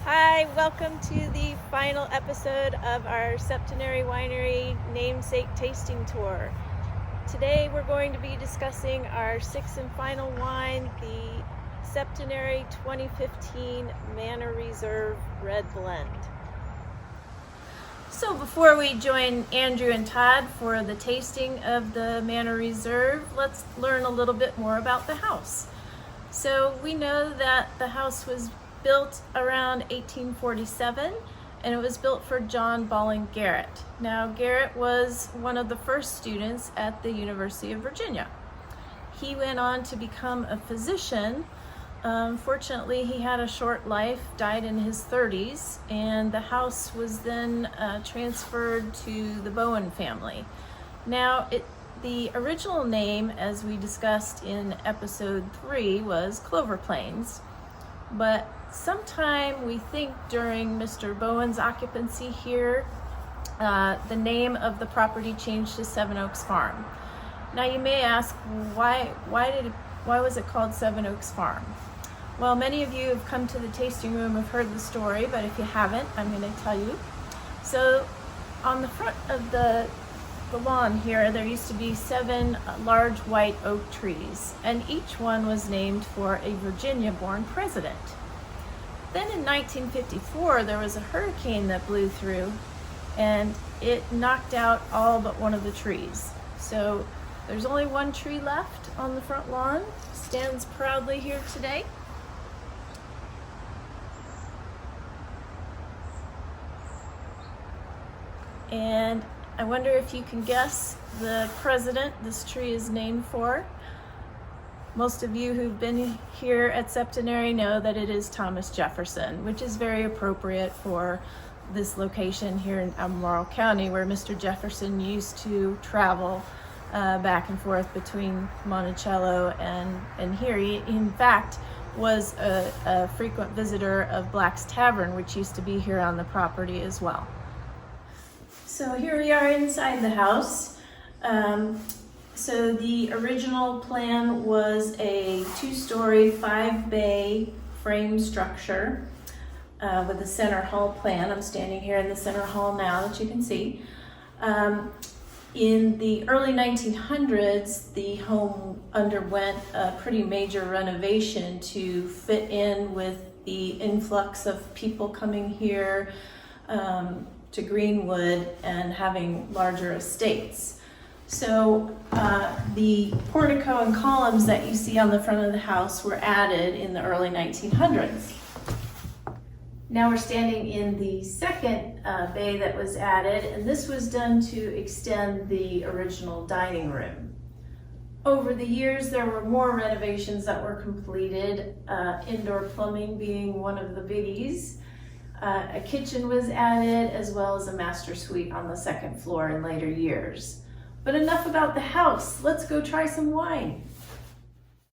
Hi, welcome to the final episode of our Septenary Winery namesake tasting tour. Today we're going to be discussing our sixth and final wine, the Septenary 2015 Manor Reserve Red Blend. So before we join Andrew and Todd for the tasting of the Manor Reserve, let's learn a little bit more about the house. So we know that the house was built around 1847, and it was built for John Bowling Garrett. Now, Garrett was one of the first students at the University of Virginia. He went on to become a physician. Fortunately, he had a short life, died in his 30s, and the house was then transferred to the Bowen family. Now, the original name, as we discussed in episode 3, was Clover Plains, but sometime we think during Mr. Bowen's occupancy here, the name of the property changed to Seven Oaks Farm. Now you may ask, why was it called Seven Oaks Farm? Well, many of you have come to the tasting room, have heard the story, but if you haven't, I'm going to tell you. So on the front of the lawn here, there used to be 7 large white oak trees, and each one was named for a Virginia-born president. Then in 1954, there was a hurricane that blew through, and it knocked out all but one of the trees. So there's only one tree left on the front lawn, stands proudly here today. And I wonder if you can guess the president this tree is named for. Most of you who've been here at Septenary know that it is Thomas Jefferson, which is very appropriate for this location here in Albemarle County, where Mr. Jefferson used to travel back and forth between Monticello and here. He, in fact, was a frequent visitor of Black's Tavern, which used to be here on the property as well. So here we are inside the house. So the original plan was a 2-story, 5-bay frame structure with a center hall plan. I'm standing here in the center hall now that you can see. In the early 1900s, the home underwent a pretty major renovation to fit in with the influx of people coming here to Greenwood and having larger estates. So the portico and columns that you see on the front of the house were added in the early 1900s. Now we're standing in the second bay that was added, and this was done to extend the original dining room. Over the years, there were more renovations that were completed, indoor plumbing being one of the biggies. A kitchen was added, as well as a master suite on the second floor in later years. But enough about the house. Let's go try some wine.